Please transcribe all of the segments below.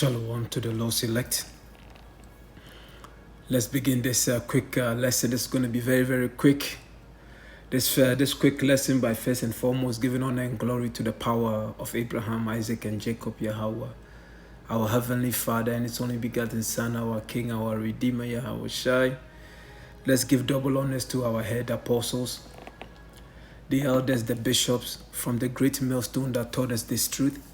Shalom to the Lord's elect. Let's begin this quick lesson. It's going to be very, very quick. This quick lesson by first and foremost giving honor and glory to the power of Abraham, Isaac, and Jacob, Yahawah, our Heavenly Father and His only begotten Son, our King, our Redeemer, Yahawashi. Let's give double honors to our head apostles, the elders, the bishops, from the great millstone that taught us this truth.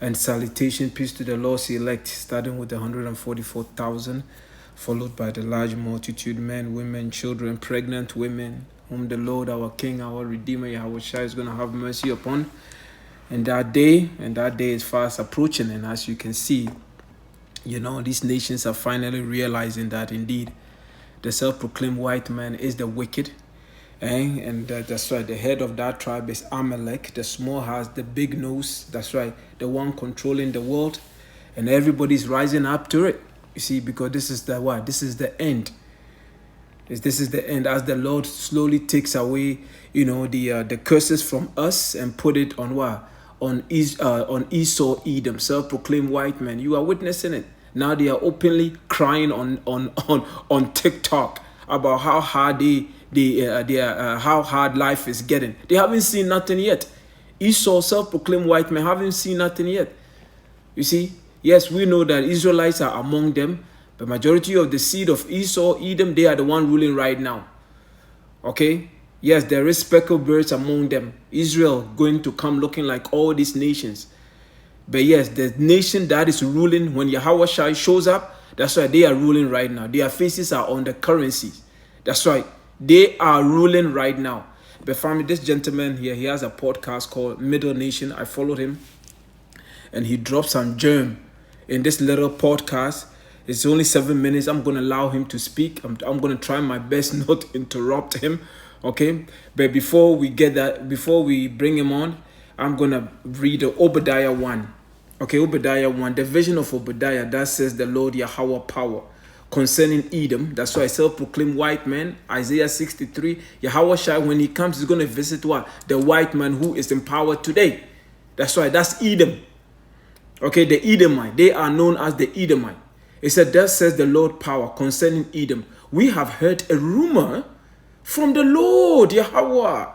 And salutation, peace to the Lord's elect, starting with the 144,000, followed by the large multitude, men, women, children, pregnant women, whom the Lord, our King, our Redeemer, Yahawashi, is going to have mercy upon. And that day is fast approaching. And as you can see, these nations are finally realizing that indeed the self-proclaimed white man is the wicked. And that's right, the head of that tribe is Amalek. The small has the big nose. That's right, the one controlling the world. And everybody's rising up to it. You see, because this is the what? This is the end. This is the end as the Lord slowly takes away, the curses from us and put it on what? On Esau, Edom, self-proclaimed white men. You are witnessing it. Now they are openly crying on TikTok about how hard how hard life is getting. They haven't seen nothing yet. Esau, self-proclaimed white men, haven't seen nothing yet. You see, yes, we know that Israelites are among them, but majority of the seed of Esau, Edom, they are the one ruling right now. Okay? Yes, there is speckled birds among them. Israel going to come looking like all these nations. But yes, the nation that is ruling when Yahawashi shows up, that's why they are ruling right now. Their faces are on the currencies. That's right. They are ruling right now. But family, this gentleman here, he has a podcast called Middle Nation. I followed him. And he dropped some germ in this little podcast. It's only 7 minutes. I'm going to allow him to speak. I'm going to try my best not to interrupt him. Okay? But before we bring him on, I'm going to read Obadiah 1. Okay, Obadiah 1. The vision of Obadiah, that says the Lord Yahawah power. Concerning Edom, that's why self-proclaimed white man, Isaiah 63, Yahawashi, when he comes, he's going to visit what? The white man who is in power today. That's why, that's Edom. Okay, the Edomite, they are known as the Edomite. It said, thus says the Lord power concerning Edom. We have heard a rumor from the Lord, Yahawah.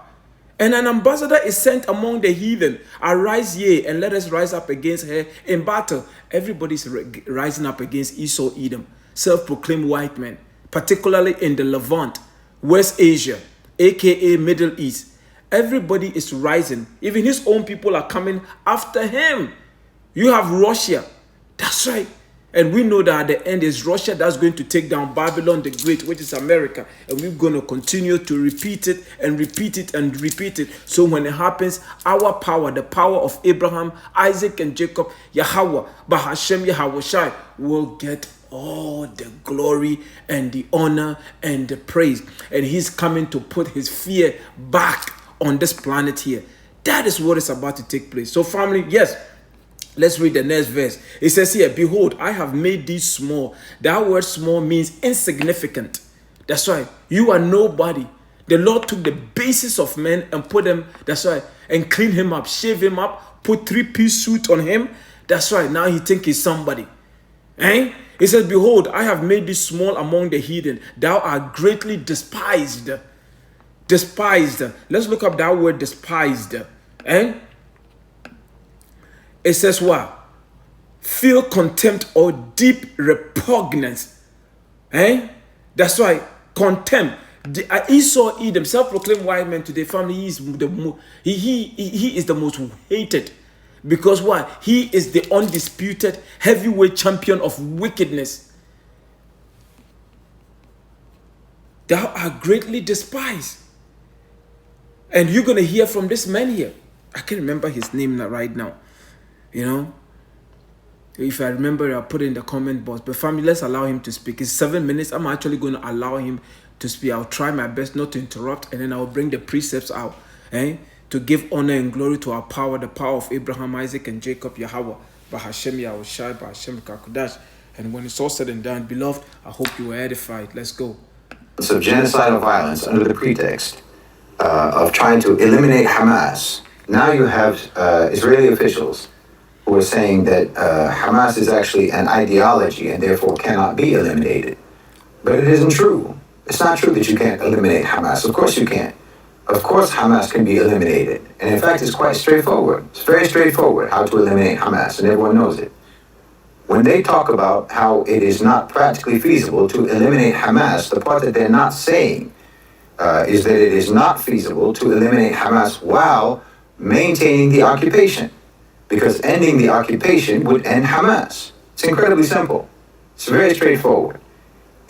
And an ambassador is sent among the heathen. Arise ye, and let us rise up against her in battle. Everybody's rising up against Esau, Edom. Self-proclaimed white men, particularly in the Levant, West Asia, aka Middle East. Everybody is rising. Even his own people are coming after him. You have Russia. That's right. And we know that at the end is Russia that's going to take down Babylon the Great, which is America. And we're going to continue to repeat it and repeat it and repeat it. So when it happens, our power, the power of Abraham, Isaac, and Jacob, Yahawah, Bahasham, Yahawashi, will get all the glory and the honor and the praise. And he's coming to put his fear back on this planet here. That is what is about to take place. So family, yes, let's read the next verse. It says here, behold, I have made thee small. That word small means insignificant. That's right. You are nobody. The Lord took the basis of men and put them, that's right, and clean him up, shave him up, put 3-piece suit on him. That's right. Now he think he's somebody. He says, behold, I have made thee small among the heathen. Thou art greatly despised. Despised. Let's look up that word despised. It says what? Feel contempt or deep repugnance. That's right. Contempt. Esau, Edom, self-proclaimed white man today, family, he is the most hated. Because why? He is the undisputed heavyweight champion of wickedness. Thou art greatly despised. And you're going to hear from this man here. I can't remember his name right now. If I remember, I'll put it in the comment box. But family, let's allow him to speak. It's 7 minutes. I'm actually going to allow him to speak. I'll try my best not to interrupt. And then I'll bring the precepts out. To give honor and glory to our power, the power of Abraham, Isaac, and Jacob, Yahawah, Bahasham, Yahawashi, Bahasham, Qadash. And when it's all said and done, beloved, I hope you were edified. Let's go. Of genocidal violence under the pretext of trying to eliminate Hamas. Now you have Israeli officials who are saying that Hamas is actually an ideology and therefore cannot be eliminated. But it isn't true. It's not true that you can't eliminate Hamas. Of course you can. Of course Hamas can be eliminated. And in fact, it's quite straightforward. It's very straightforward how to eliminate Hamas, and everyone knows it. When they talk about how it is not practically feasible to eliminate Hamas, the part that they're not saying is that it is not feasible to eliminate Hamas while maintaining the occupation. Because ending the occupation would end Hamas. It's incredibly simple. It's very straightforward.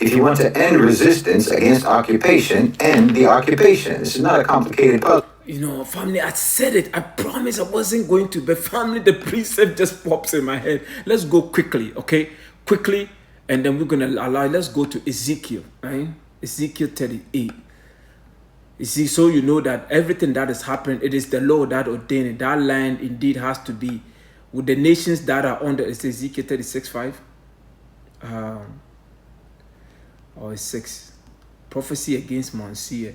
If you want to end resistance against occupation, end the occupation. This is not a complicated puzzle. You know, family, I said it. I promised I wasn't going to, but family, the precept just pops in my head. Let's go quickly, okay? Quickly, and then we're going to let's go to Ezekiel, right? Ezekiel 38. You see, so you know that everything that is happening, it is the Lord that ordained it. That land indeed has to be with the nations that are under. It's Ezekiel 36:5. Or it's 6. Prophecy against Mount Seir.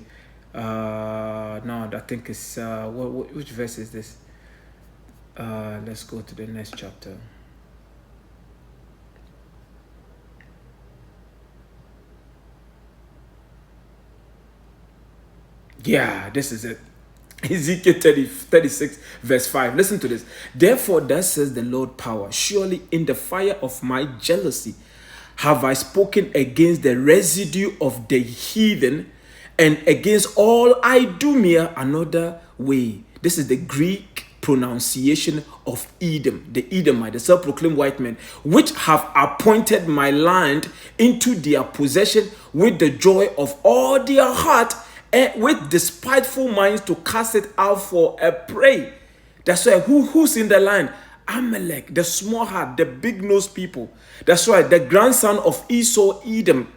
No, I think it's which verse is this? Let's go to the next chapter. Yeah, this is it. Ezekiel 36 verse 5. Listen to this. Therefore, thus says the Lord power, surely in the fire of my jealousy have I spoken against the residue of the heathen and against all Idumea another way. This is the Greek pronunciation of Edom, the Edomite, the self-proclaimed white men, which have appointed my land into their possession with the joy of all their heart, and with despiteful minds to cast it out for a prey. That's why who's in the land? Amalek, the small heart, the big nosed people. That's right, the grandson of Esau, Edom.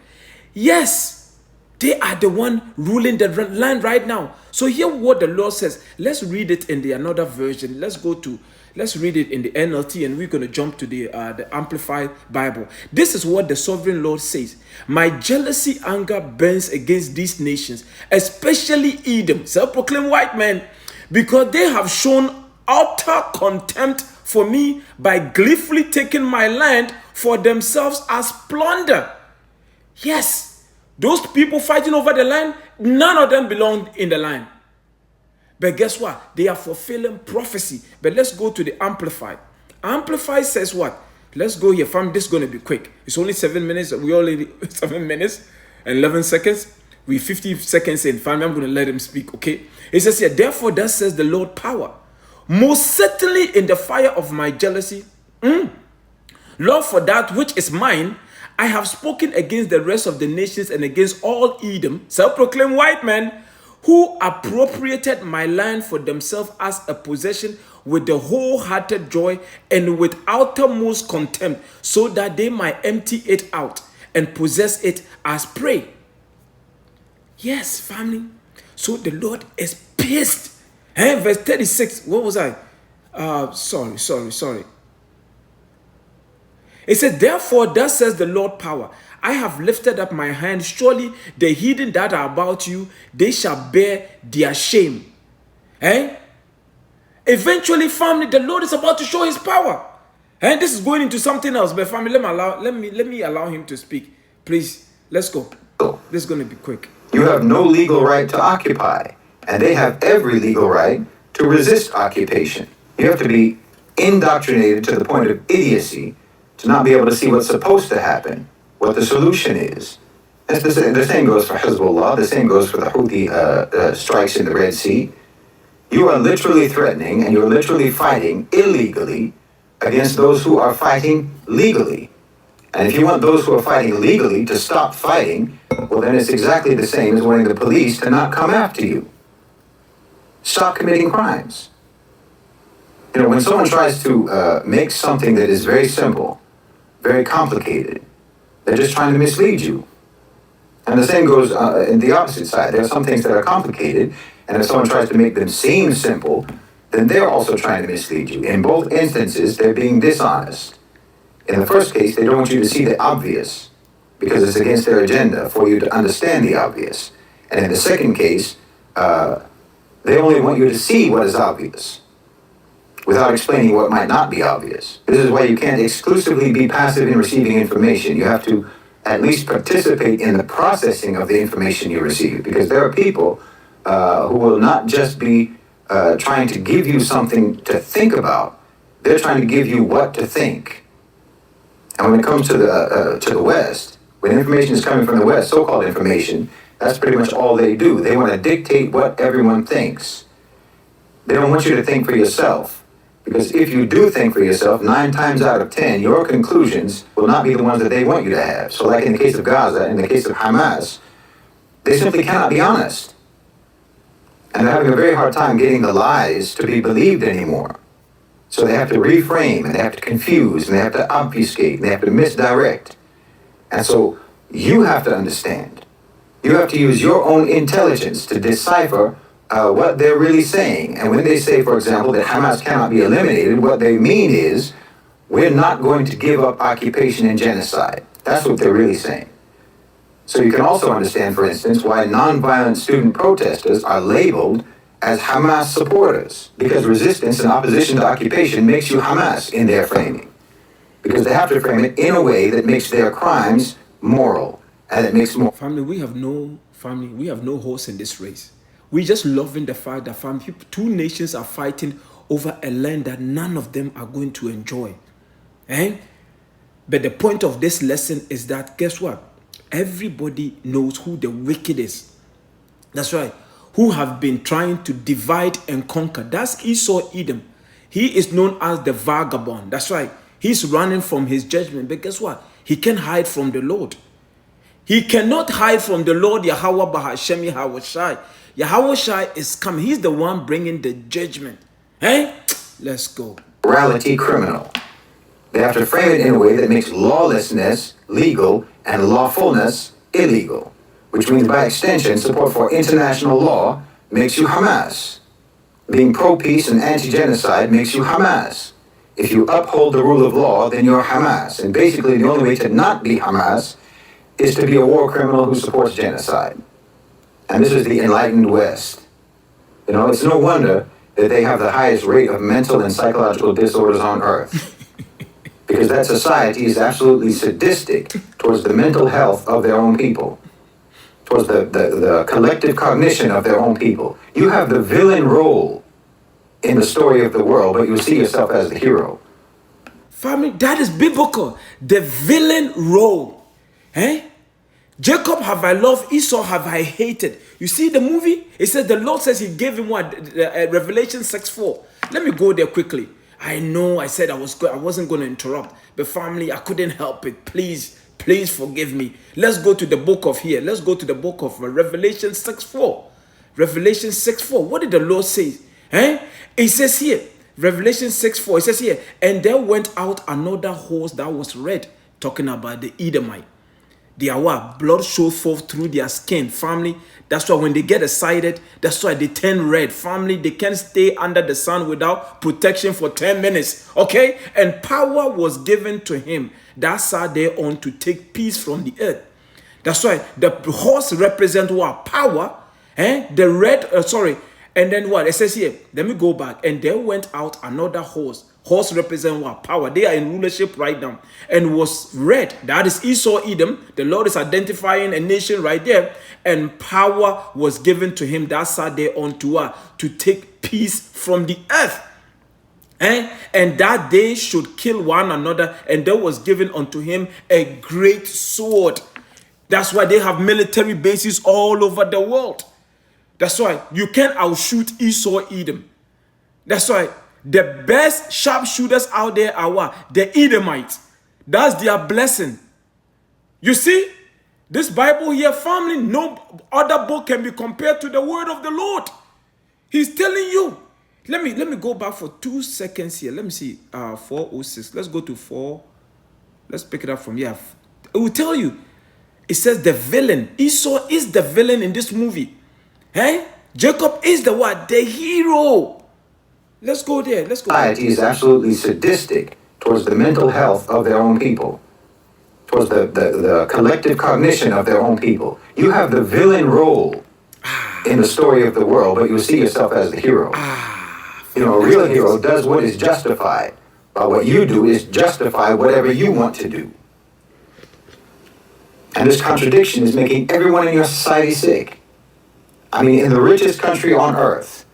Yes, they are the one ruling the land right now. So hear what the Lord says. Let's read it in the another version. Let's read it in the NLT, and we're going to jump to the Amplified Bible. This is what the sovereign Lord says. My jealousy, anger burns against these nations, especially Edom, self-proclaimed white men, because they have shown utter contempt for me by gleefully taking my land for themselves as plunder. Yes, those people fighting over the land, none of them belong in the land. But guess what? They are fulfilling prophecy. But let's go to the Amplified. Amplified says what? Let's go here, fam. This is going to be quick. It's only 7 minutes. We only 7 minutes and 11 seconds. We 50 seconds in, fam. I'm going to let him speak, okay? It says here, therefore, thus says the Lord power. Most certainly in the fire of my jealousy, Lord, for that which is mine, I have spoken against the rest of the nations and against all Edom, self-proclaimed white men, who appropriated my land for themselves as a possession with the wholehearted joy and with outermost contempt, so that they might empty it out and possess it as prey. Yes, family. So the Lord is pissed. Verse 36. What was I? Sorry. It said, therefore, thus says the Lord power. I have lifted up my hand. Surely the heathen that are about you, they shall bear their shame. Eventually, family, the Lord is about to show his power. And this is going into something else. But family, let me allow him to speak. Please, let's go. This is going to be quick. You have no legal right to occupy, and they have every legal right to resist occupation. You have to be indoctrinated to the point of idiocy to not be able to see what's supposed to happen, what the solution is. The same goes for Hezbollah. The same goes for the Houthi strikes in the Red Sea. You are literally threatening and you're literally fighting illegally against those who are fighting legally. And if you want those who are fighting legally to stop fighting, well, then it's exactly the same as wanting the police to not come after you. Stop committing crimes. You know, when someone tries to make something that is very simple, very complicated, they're just trying to mislead you. And the same goes in the opposite side. There are some things that are complicated, and if someone tries to make them seem simple, then they're also trying to mislead you. In both instances, they're being dishonest. In the first case, they don't want you to see the obvious, because it's against their agenda for you to understand the obvious. And in the second case, they only want you to see what is obvious. without explaining what might not be obvious. This is why you can't exclusively be passive in receiving information. You have to at least participate in the processing of the information you receive, because there are people who will not just be trying to give you something to think about, they're trying to give you what to think. And when it comes to the West, when information is coming from the West, so-called information, that's pretty much all they do. They want to dictate what everyone thinks. They don't want you to think for yourself. Because if you do think for yourself, 9 times out of 10, your conclusions will not be the ones that they want you to have. So like in the case of Gaza, in the case of Hamas, they simply cannot be honest. And they're having a very hard time getting the lies to be believed anymore. So they have to reframe, and they have to confuse, and they have to obfuscate, and they have to misdirect. And so you have to understand. You have to use your own intelligence to decipher what they're really saying. And when they say, for example, that Hamas cannot be eliminated, what they mean is, we're not going to give up occupation and genocide. That's what they're really saying. So you can also understand, for instance, why nonviolent student protesters are labeled as Hamas supporters, because resistance and opposition to occupation makes you Hamas in their framing. Because they have to frame it in a way that makes their crimes moral, and it makes more... Family, we have no horse in this race. We're just loving the fact that two nations are fighting over a land that none of them are going to enjoy. But the point of this lesson is that, guess what? Everybody knows who the wicked is. That's right. Who have been trying to divide and conquer. That's Esau Edom. He is known as the vagabond. That's right. He's running from his judgment. But guess what? He can't hide from the Lord. He cannot hide from the Lord, Yahawah, Bahasham, Yahawashi. Yahawashi is coming. He's the one bringing the judgment. Let's go. Morality criminal. They have to frame it in a way that makes lawlessness legal and lawfulness illegal, which means by extension, support for international law makes you Hamas. Being pro-peace and anti-genocide makes you Hamas. If you uphold the rule of law, then you're Hamas. And basically, the only way to not be Hamas is to be a war criminal who supports genocide. And this is the enlightened West. You know, it's no wonder that they have the highest rate of mental and psychological disorders on earth. Because that society is absolutely sadistic towards the mental health of their own people, towards the collective cognition of their own people. You have the villain role in the story of the world, but you see yourself as the hero. Family, that is biblical. The villain role. Jacob have I loved, Esau have I hated. You see the movie? It says the Lord says he gave him what? Revelation 6:4. Let me go there quickly. I know I said I wasn't going to interrupt, but family, I couldn't help it. Please forgive me. Let's go to the book of here. Let's go to the book of Revelation 6:4. Revelation 6:4. What did the Lord say? It says here, Revelation 6:4. It says here, and there went out another horse that was red, talking about the Edomite. Their blood showed forth through their skin. Family, that's why when they get excited, that's why they turn red. Family, they can't stay under the sun without protection for 10 minutes. Okay? And power was given to him that sat thereon to take peace from the earth. That's why the horse represents what? Power. The red, and then what? It says here, let me go back. And there went out another horse. Horse represent what? Power. They are in rulership right now. And was red. That is Esau Edom. The Lord is identifying a nation right there. And power was given to him that sat there to take peace from the earth. And that they should kill one another. And there was given unto him a great sword. That's why they have military bases all over the world. That's why you can't outshoot Esau Edom. That's why the best sharpshooters out there are what? The Edomites. That's their blessing. You see, this Bible here, family, no other book can be compared to the word of the Lord. He's telling you. Let me go back for 2 seconds here. Let me see. 4:06. Let's go to 4. Let's pick it up from here. It will tell you. It says the villain. Esau is the villain in this movie. Jacob is the what? The hero. Let's go there. Let's go. Society is absolutely sadistic towards the mental health of their own people, towards the collective cognition of their own people. You have the villain role in the story of the world, but you see yourself as the hero. A real hero does what is justified, while what you do is justify whatever you want to do. And this contradiction is making everyone in your society sick. I mean, in the richest country on earth,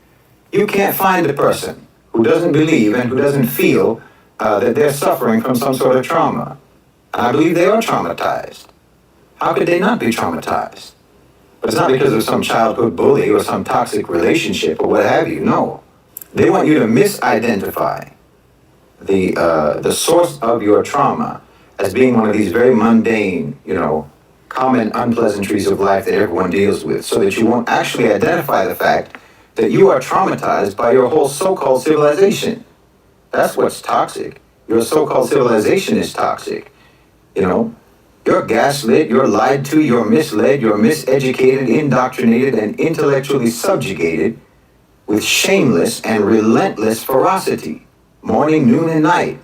you can't find a person who doesn't believe and who doesn't feel that they're suffering from some sort of trauma. And I believe they are traumatized. How could they not be traumatized? But it's not because of some childhood bully or some toxic relationship or what have you. No. They want you to misidentify the source of your trauma as being one of these very mundane, common unpleasantries of life that everyone deals with, so that you won't actually identify the fact that you are traumatized by your whole so-called civilization. That's what's toxic. Your so-called civilization is toxic. You're gaslit, you're lied to, you're misled, you're miseducated, indoctrinated, and intellectually subjugated with shameless and relentless ferocity, morning, noon, and night.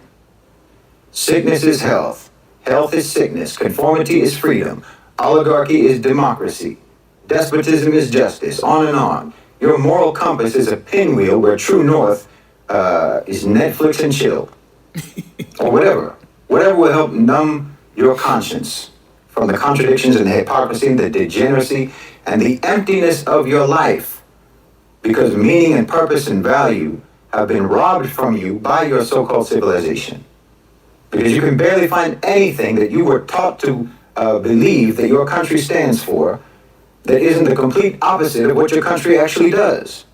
Sickness is health. Health is sickness. Conformity is freedom. Oligarchy is democracy. Despotism is justice. On and on. Your moral compass is a pinwheel where true north is Netflix and chill. Or whatever. Whatever will help numb your conscience from the contradictions and the hypocrisy, the degeneracy, and the emptiness of your life. Because meaning and purpose and value have been robbed from you by your so-called civilization. Because you can barely find anything that you were taught to believe that your country stands for that isn't the complete opposite of what your country actually does.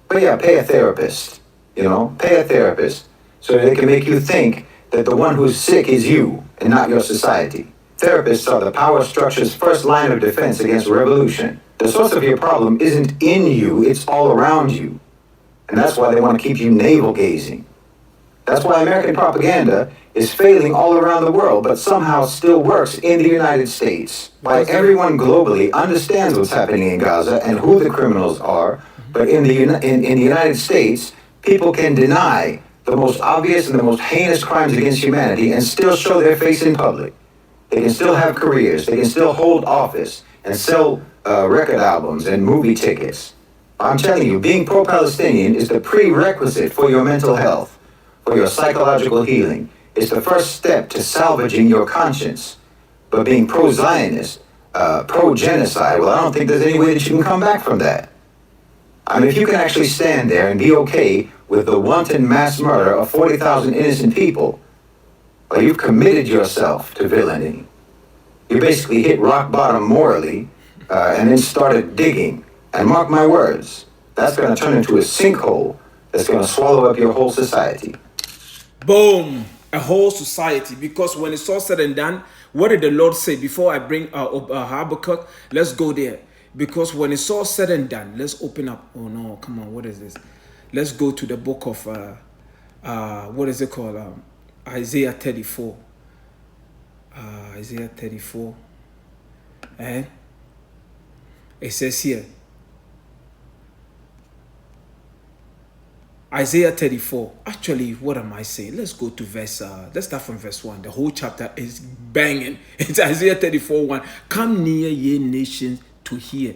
But yeah, pay a therapist, pay a therapist so that they can make you think that the one who's sick is you and not your society. Therapists are the power structure's first line of defense against revolution. The source of your problem isn't in you, it's all around you. And that's why they want to keep you navel-gazing. That's why American propaganda is failing all around the world, but somehow still works in the United States. Why everyone globally understands what's happening in Gaza and who the criminals are, but in the United States, people can deny the most obvious and the most heinous crimes against humanity and still show their face in public. They can still have careers, they can still hold office and sell record albums and movie tickets. I'm telling you, being pro-Palestinian is the prerequisite for your mental health, for your psychological healing. It's the first step to salvaging your conscience. But being pro-Zionist, pro-genocide, well, I don't think there's any way that you can come back from that. I mean, if you can actually stand there and be okay with the wanton mass murder of 40,000 innocent people, well, you've committed yourself to villainy. You basically hit rock bottom morally and then started digging. And mark my words, that's going to turn into a sinkhole that's going to swallow up your whole society. Boom. A whole society. Because when it's all said and done, what did the Lord say? Before I bring Habakkuk, let's go there. Because when it's all said and done, let's open up. Oh no, come on, what is this? Let's go to the book of, what is it called? Isaiah 34. Isaiah 34. And it says here, Isaiah 34. Actually, what am I saying? Let's go to verse, let's start from verse 1. The whole chapter is banging. It's Isaiah 34, 1. Come near, ye nations, to hear,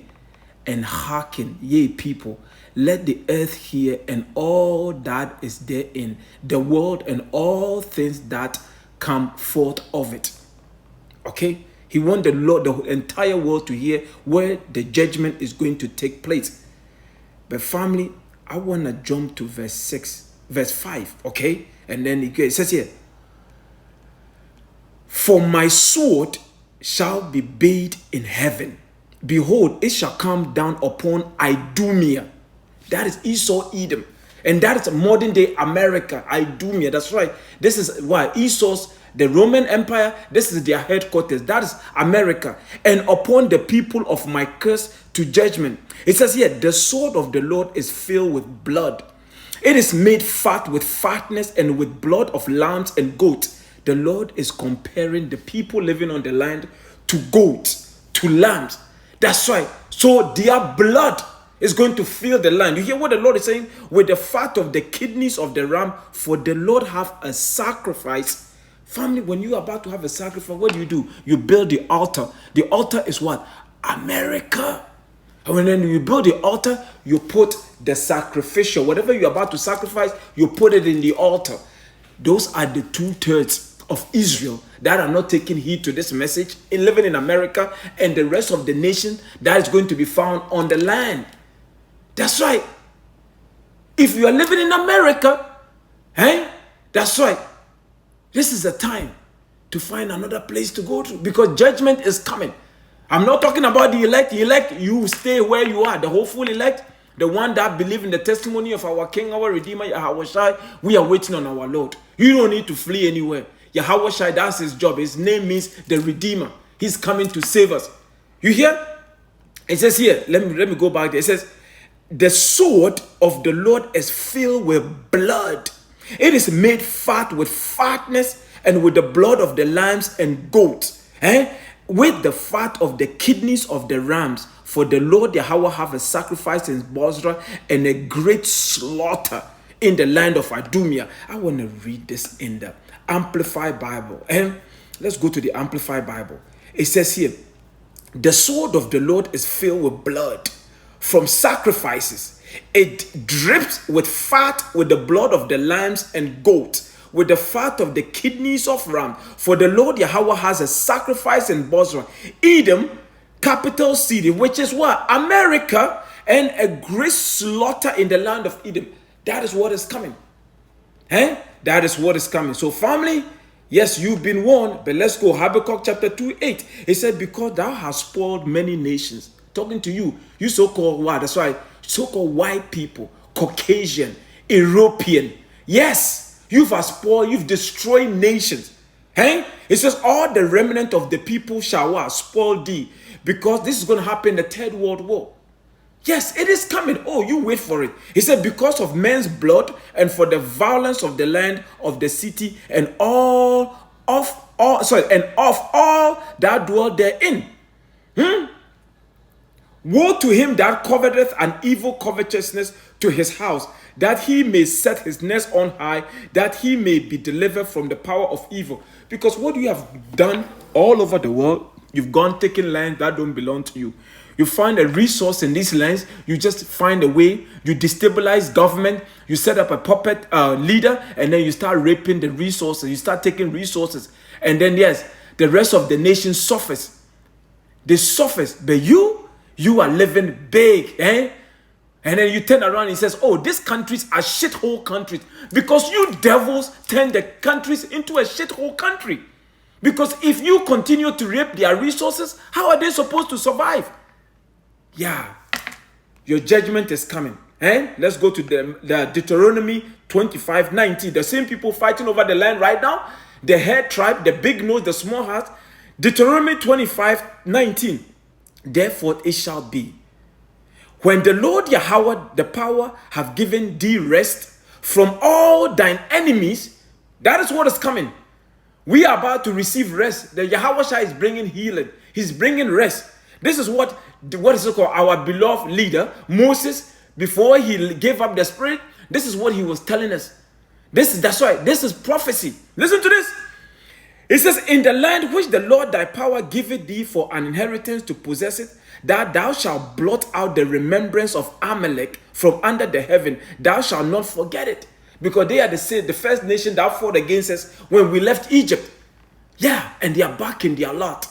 and hearken, ye people. Let the earth hear, and all that is therein, the world and all things that come forth of it. Okay? He wants the Lord, the entire world to hear where the judgment is going to take place. But family, I want to jump to verse 5, okay? And then it says here, for my sword shall be bathed in heaven. Behold, it shall come down upon Idumea. That is Esau, Edom. And that is modern day America, Idumea. That's right. This is why Esau's, the Roman Empire, this is their headquarters. That is America. And upon the people of my curse to judgment. It says here, the sword of the Lord is filled with blood. It is made fat with fatness and with blood of lambs and goats. The Lord is comparing the people living on the land to goats, to lambs. That's right. So their blood is going to fill the land. You hear what the Lord is saying? With the fat of the kidneys of the ram, for the Lord have a sacrifice. Family, when you are about to have a sacrifice, what do? You build the altar. The altar is what? America. And when you build the altar, you put the sacrificial, whatever you're about to sacrifice, you put it in the altar. Those are the 2/3 of Israel that are not taking heed to this message, in living in America, and the rest of the nation that is going to be found on the land. That's right. If you are living in America, that's right. This is the time to find another place to go to, because judgment is coming. I'm not talking about the elect. The elect, you stay where you are. The hopeful elect, the one that believe in the testimony of our King, our Redeemer, Yahawashi, we are waiting on our Lord. You don't need to flee anywhere. Yahawashi, that's his job. His name means the Redeemer. He's coming to save us. You hear? It says here, let me go back there. It says, the sword of the Lord is filled with blood. It is made fat with fatness, and with the blood of the lambs and goats, with the fat of the kidneys of the rams. For the Lord Yahawah have a sacrifice in Bozrah and a great slaughter in the land of Idumea. I want to read this in the Amplified Bible. And let's go to the Amplified Bible. It says here, the sword of the Lord is filled with blood from sacrifices. It drips with fat, with the blood of the lambs and goats, with the fat of the kidneys of ram. For the Lord Yahawah has a sacrifice in Bozrah, Edom, capital city, which is what? America, and a great slaughter in the land of Edom. That is what is coming. That is what is coming. So family, yes, you've been warned, but let's go. Habakkuk chapter 2:8. It said, because thou hast spoiled many nations. Talking to you, you so-called what? That's why so-called white people, Caucasian, European. Yes. You've spoiled, you've destroyed nations. It says, all the remnant of the people shall spoil thee. Because this is going to happen in the Third World War. Yes, it is coming. Oh, you wait for it. He said, because of men's blood, and for the violence of the land of the city, and of all that dwell therein. Woe to him that coveteth an evil covetousness to his house, that he may set his nest on high, that he may be delivered from the power of evil. Because what you have done all over the world, you've gone taking lands that don't belong to you. You find a resource in these lands, you just find a way, you destabilize government, you set up a puppet leader, and then you start raping the resources, you start taking resources. And then yes, the rest of the nation suffers. They suffers, but you are living big, And then you turn around and he says, oh, these countries are shithole countries. Because you devils turn the countries into a shithole country. Because if you continue to rape their resources, how are they supposed to survive? Yeah, your judgment is coming. Let's go to the Deuteronomy 25:19. The same people fighting over the land right now. The head tribe, the big nose, the small heart. Deuteronomy 25:19. Therefore it shall be, when the Lord Yahawah the power have given thee rest from all thine enemies. That is what is coming. We are about to receive rest. The Yahawashi is bringing healing. He's bringing rest. This is what is it called? Our beloved leader, Moses, before he gave up the spirit, this is what he was telling us. That's right. This is prophecy. Listen to this. It says, in the land which the Lord thy power giveth thee for an inheritance to possess it, that thou shalt blot out the remembrance of Amalek from under the heaven. Thou shalt not forget it. Because they are the first nation that fought against us when we left Egypt. Yeah, and they are back in their lot.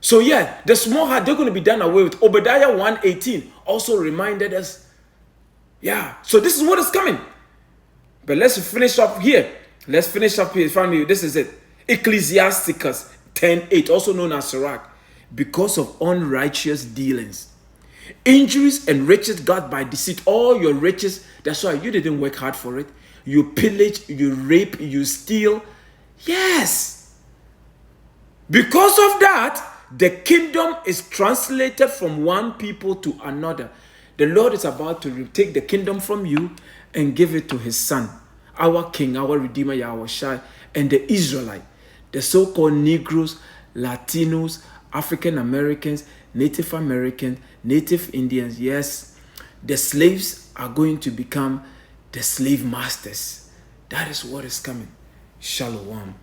So yeah, the small heart, they're going to be done away with. Obadiah 1:18 also reminded us. Yeah, so this is what is coming. But let's finish up here. Let's finish up here. Family, this is it. Ecclesiasticus 10:8, also known as Sirach. Because of unrighteous dealings, injuries and riches got by deceit. All your riches, that's why you didn't work hard for it. You pillage, you rape, you steal. Yes. Because of that, the kingdom is translated from one people to another. The Lord is about to take the kingdom from you and give it to his son, our King, our Redeemer, Yahawashi, and the Israelite, the so-called Negroes, Latinos, African Americans, Native Americans, Native Indians. Yes, the slaves are going to become the slave masters. That is what is coming. Shalom.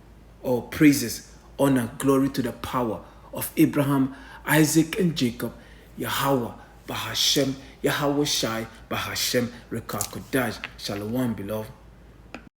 All praises, honor, glory to the power of Abraham, Isaac and Jacob, Yahawah, Bahasham, Yahawashi, Bahasham, Rawchaa, Qadash. Shalom, beloved.